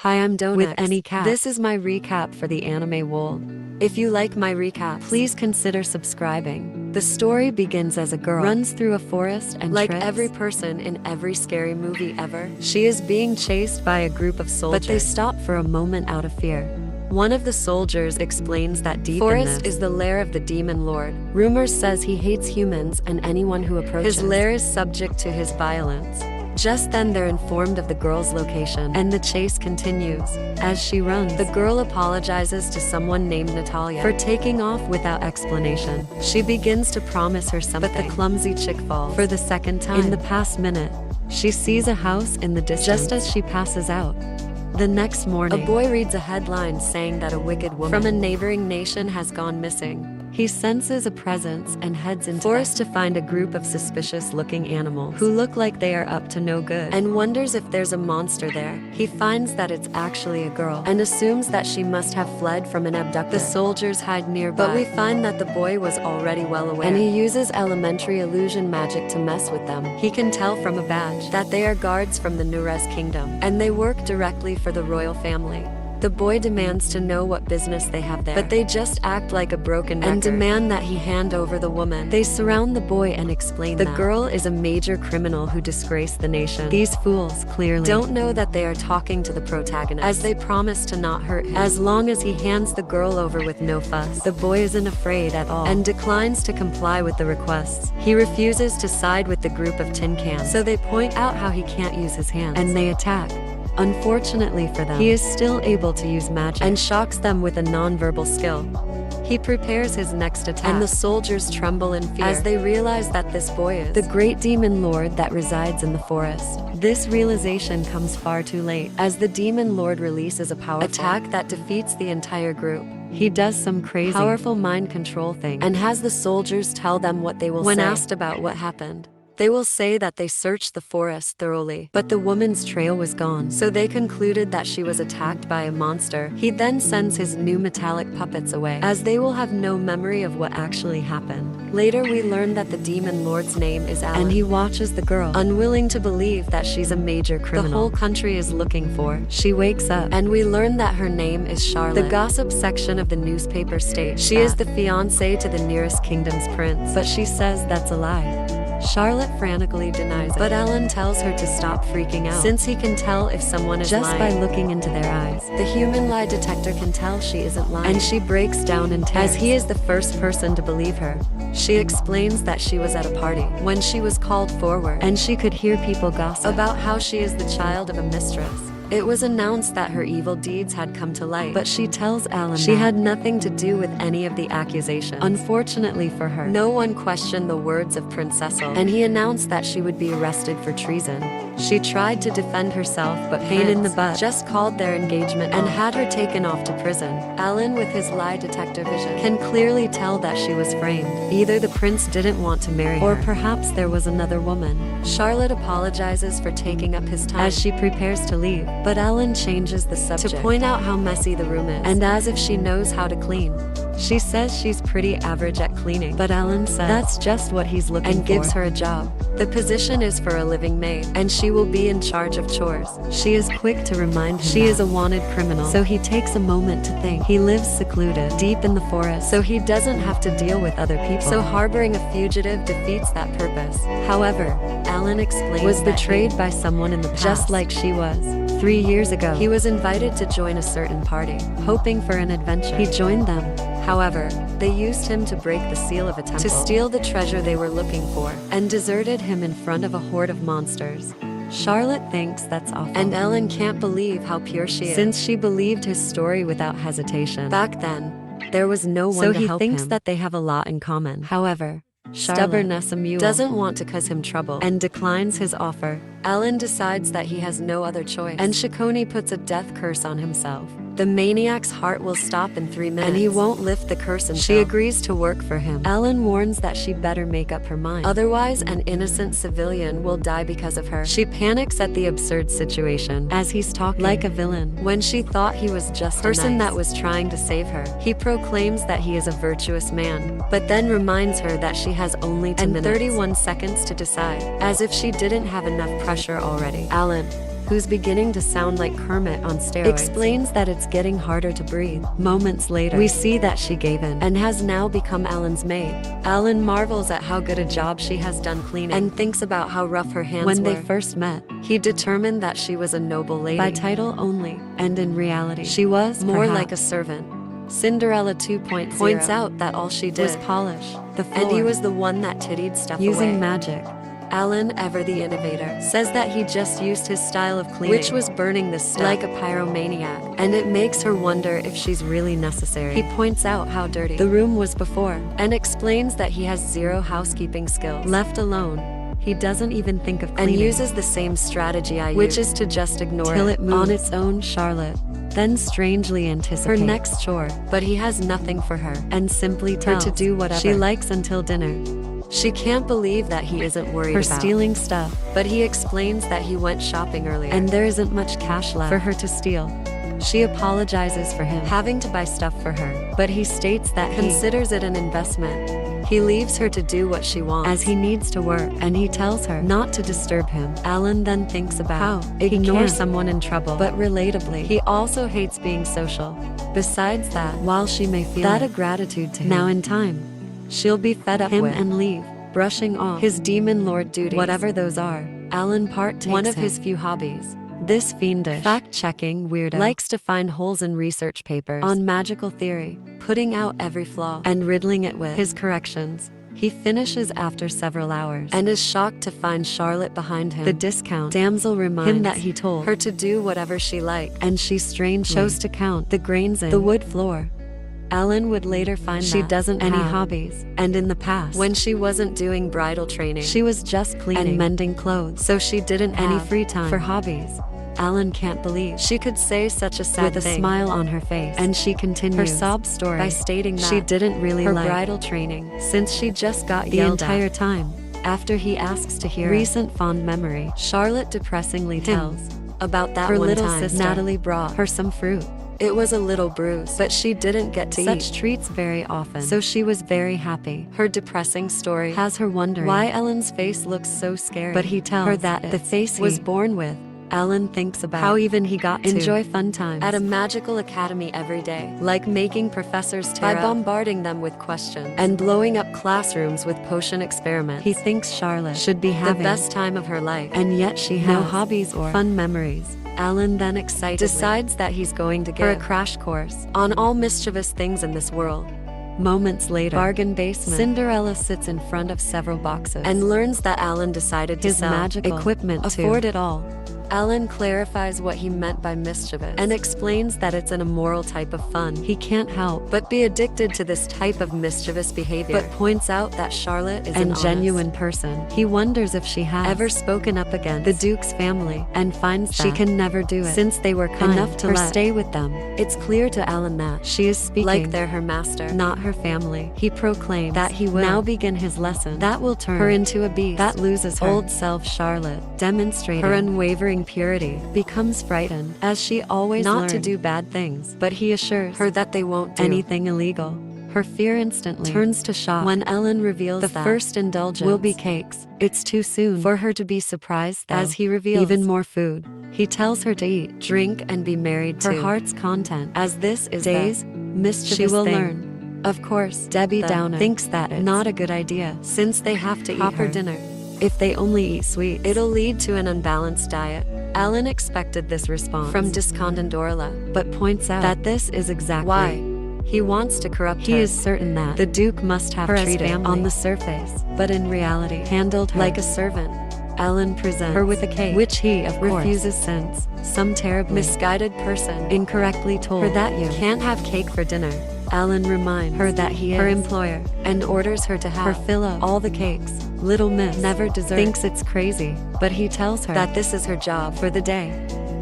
Hi, I'm Donex with anicaps. This is my recap for the anime world. If you like my recap, please consider subscribing. The story begins as a girl runs through a forest and like every person in every scary movie ever, she is being chased by a group of soldiers. But they stop for a moment out of fear. One of the soldiers explains that deep forest is the lair of the demon lord. Rumors says he hates humans and anyone who approaches. His lair is subject to his violence. Just then they're informed of the girl's location, and the chase continues. As she runs, the girl apologizes to someone named Natalia for taking off without explanation. She begins to promise her something, but the clumsy chick falls for the second time. In the past minute, she sees a house in the distance just as she passes out. The next morning, a boy reads a headline saying that a wicked woman from a neighboring nation has gone missing. He senses a presence and heads into the forest to find a group of suspicious-looking animals who look like they are up to no good and wonders if there's a monster there. He finds that it's actually a girl and assumes that she must have fled from an abductor. The soldiers hide nearby, but we find that the boy was already well aware, and he uses elementary illusion magic to mess with them. He can tell from a badge that they are guards from the Nurez kingdom, and they work directly for the royal family. The boy demands to know what business they have there, but they just act like a broken record and demand that he hand over the woman. They surround the boy and explain the girl is a major criminal who disgraced the nation. These fools clearly don't know that they are talking to the protagonist, as they promise to not hurt him as long as he hands the girl over with no fuss. The boy isn't afraid at all and declines to comply with the requests. He refuses to side with the group of tin cans, so they point out how he can't use his hands, and they attack. Unfortunately for them, he is still able to use magic and shocks them with a non-verbal skill. He prepares his next attack, and the soldiers tremble in fear as they realize that this boy is the great demon lord that resides in the forest. This realization comes far too late, as the demon lord releases a powerful attack that defeats the entire group. He does some crazy, powerful mind control thing and has the soldiers tell them what they will say. When asked about what happened, they will say that they searched the forest thoroughly, but the woman's trail was gone, so they concluded that she was attacked by a monster. He then sends his new metallic puppets away, as they will have no memory of what actually happened. Later we learn that the demon lord's name is Alan, and he watches the girl, unwilling to believe that she's a major criminal the whole country is looking for. She wakes up, and we learn that her name is Charlotte. The gossip section of the newspaper states she is the fiancée to the nearest kingdom's prince, but she says that's a lie. Charlotte frantically denies it, but Alan tells her to stop freaking out, since he can tell if someone is just lying by looking into their eyes. The human lie detector can tell she isn't lying, and she breaks down in tears, as he is the first person to believe her. She explains that she was at a party when she was called forward, and she could hear people gossip about how she is the child of a mistress. It was announced that her evil deeds had come to light, but she tells Alan she had nothing to do with any of the accusations. Unfortunately for her, no one questioned the words of Prince Cecil, and he announced that she would be arrested for treason. She tried to defend herself, but pain in the butt just called their engagement and had her taken off to prison. Alan, with his lie detector vision, can clearly tell that she was framed. Either the prince didn't want to marry her, or perhaps there was another woman. Charlotte apologizes for taking up his time as she prepares to leave, but Alan changes the subject to point out how messy the room is, and as if she knows how to clean. She says she's pretty average at cleaning, but Alan says that's just what he's looking for and gives her a job. The position is for a living maid, and she will be in charge of chores. She is quick to remind him she is a wanted criminal, so he takes a moment to think. He lives secluded, deep in the forest, so he doesn't have to deal with other people. So harboring a fugitive defeats that purpose. However, Alan explains was betrayed by someone in the past, just like she was. 3 years ago, he was invited to join a certain party, hoping for an adventure. He joined them. However, they used him to break the seal of a temple, to steal the treasure they were looking for, and deserted him in front of a horde of monsters. Charlotte thinks that's awful, and Ellen can't believe how pure she is, since she believed his story without hesitation. Back then, there was no one to help him, so he thinks that they have a lot in common. However, stubbornness doesn't want to cause him trouble and declines his offer. Alan decides that he has no other choice, and Shikoni puts a death curse on himself. The maniac's heart will stop in 3 minutes, and he won't lift the curse until she agrees to work for him. Alan warns that she better make up her mind, otherwise an innocent civilian will die because of her. She panics at the absurd situation, as he's talking like a villain, when she thought he was just a person that was trying to save her. He proclaims that he is a virtuous man, but then reminds her that she has only 2 minutes and 31 seconds to decide, as if she didn't have enough pressure already. Alan who's beginning to sound like Kermit on steroids, explains that it's getting harder to breathe. Moments later, we see that she gave in and has now become Alan's maid. Alan marvels at how good a job she has done cleaning and thinks about how rough her hands were. When they first met, he determined that she was a noble lady by title only, and in reality, she was more like a servant. Cinderella 2.0 points out that all she did was polish the floor, and he was the one that tittied stuff using away. Magic. Alan, ever the innovator, says that he just used his style of cleaning, which was burning the stuff like a pyromaniac, and it makes her wonder if she's really necessary. He points out how dirty the room was before, and explains that he has zero housekeeping skills. Left alone, he doesn't even think of cleaning, and uses the same strategy I use, which is to just ignore till it moves on its own. Charlotte then strangely anticipates her next chore, but he has nothing for her, and simply tells her to do whatever she likes until dinner. She can't believe that he isn't worried about stealing stuff, but he explains that he went shopping earlier, and there isn't much cash left for her to steal. She apologizes for him having to buy stuff for her, but he states that he considers it an investment. He leaves her to do what she wants, as he needs to work, and he tells her not to disturb him. Alan then thinks about how ignore someone in trouble, but relatably, he also hates being social. Besides that, while she may feel that a gratitude to him, now in time, she'll be fed up with and leave, brushing off his demon lord duties, whatever those are. Alan takes one of his few hobbies. This fiendish, fact-checking weirdo likes to find holes in research papers on magical theory, putting out every flaw and riddling it with his corrections. He finishes after several hours and is shocked to find Charlotte behind him. The discount damsel reminds him that he told her to do whatever she liked, and she strangely chose to count the grains in the wood floor. Alan would later find she doesn't have any hobbies, and in the past, when she wasn't doing bridal training, she was just cleaning and mending clothes, so she didn't have any free time for hobbies. Alan can't believe she could say such a sad thing with a smile on her face, and she continues her sob story by stating that she didn't really like her bridal training since she just got yelled the entire time. After he asks to hear recent fond memory, Charlotte depressingly tells about that her little sister Natalie brought her some fruit. It was a little bruise, but she didn't get to eat such treats very often, so she was very happy. Her depressing story has her wondering why Ellen's face looks so scary, but he tells her that the face he was born with. Alan thinks about how even he got to enjoy fun times at a magical academy every day, like making professors tear by bombarding them with questions and blowing up classrooms with potion experiments. He thinks Charlotte should be having the best time of her life, and yet she has no hobbies or fun memories. Alan then excitedly decides that he's going to give her a crash course on all mischievous things in this world. Moments later, bargain basement, Cinderella sits in front of several boxes and learns that Alan decided to sell magical equipment to afford it all. Alan clarifies what he meant by mischievous and explains that it's an immoral type of fun. He can't help but be addicted to this type of mischievous behavior, but points out that Charlotte is an genuine person. He wonders if she has ever spoken up against the Duke's family, and finds that she can never do it since they were kind enough to let stay with them. It's clear to Alan that she is speaking like they're her master, not her family. He proclaims that he will now begin his lesson that will turn her into a beast that loses her old self. Charlotte, demonstrating her unwavering purity, becomes frightened, as she always not to do bad things, but he assures her that they won't do anything illegal. Her fear instantly turns to shock when Ellen reveals the first indulgence will be cakes. It's too soon for her to be surprised, though, as he reveals even more food. He tells her to eat, drink, and be married to her heart's content, as this is days mischievous she will learn. Of course, Debbie Downer thinks that it's not a good idea, since they have to eat her dinner. If they only eat sweets, it'll lead to an unbalanced diet. Alan expected this response from Discondendorla, but points out that this is exactly why he wants to corrupt her. He is certain that the Duke must have her treated family on the surface, but in reality handled her like a servant. Alan presents her with a cake, which he, of course, refuses, since some terribly misguided person incorrectly told her that you can't have cake for dinner. Alan reminds her that he is her employer and orders her to have her fill up all the cakes. Little Miss never thinks it's crazy, but he tells her that this is her job for the day.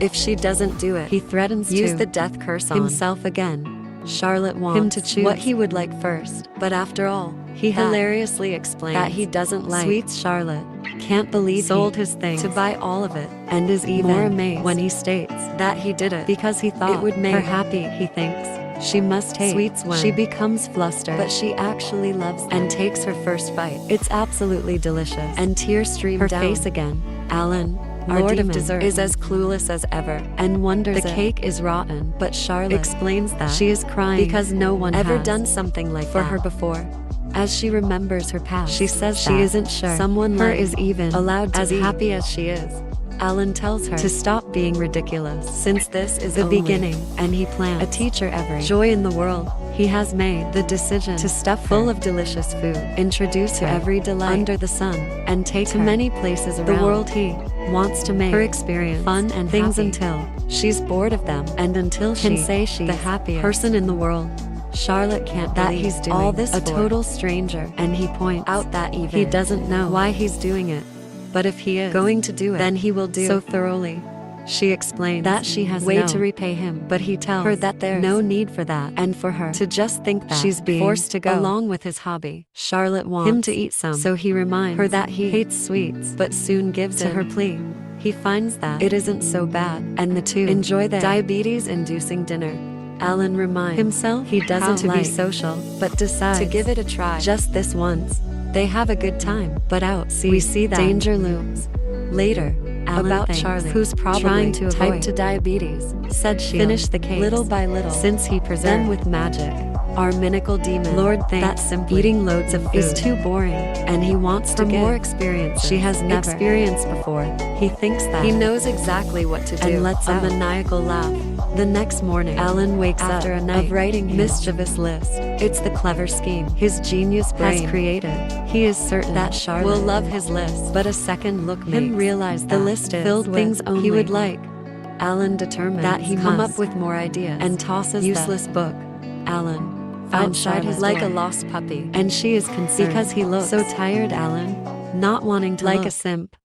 If she doesn't do it, he threatens to use the death curse on himself again. Charlotte wants him to choose what he would like first, but after all, he hilariously explains that he doesn't like sweets. Charlotte can't believe sold his thing to buy all of it, and is even more amazed when he states that he did it because he thought it would make her happy. He thinks she must hate sweets when she becomes flustered, but she actually loves them and takes her first bite. It's absolutely delicious, and tears stream down her face again. Alan Lord of Dessert is as clueless as ever and wonders the cake is rotten, but Charlotte explains that she is crying because no one ever done something like for her before. As she remembers her past, she says she isn't sure someone like her is even allowed to be happy as she is. Alan tells her to stop being ridiculous since this is the beginning and he plans a teacher every joy in the world. He has made the decision to stuff full of delicious food, introduce her every delight under the sun, and take to many places around the world. He wants to make her experience fun and things until she's bored of them and until she can say she's the happiest person in the world. Charlotte can't believe he's doing all this a total stranger, and he points out that even he doesn't know why he's doing it. But if he is going to do it, then he will do so thoroughly. She explains that she has way to repay him, but he tells her that there's no need for that, and for her to just think that she's being forced to go along with his hobby. Charlotte wants him to eat some, so he reminds her that he hates sweets, but soon gives to her plea. He finds that it isn't so bad, and the two enjoy their diabetes-inducing dinner. Alan reminds himself he doesn't like to be social, but decides to give it a try just this once. They have a good time, but we see that danger looms. Later, Alan about Charlotte, who's probably trying to type to diabetes, said she finished the cake little by little since he preserved them with magic. Our minical demon Lord thinks that simply eating loads of food is too boring, and he wants to give more experience she has never experienced before. He thinks that he knows exactly what to do and lets out a maniacal laugh. The next morning, Alan wakes up after a night of writing his mischievous list. It's the clever scheme his genius brain has created. He is certain that Charlotte will love his list, but a second look makes him realize the list is filled with things only he would like. Alan determines that he come up with more ideas and tosses useless book. Alan outside his like a lost puppy, and she is concerned because he looks so tired. Alan, not wanting to like a simp,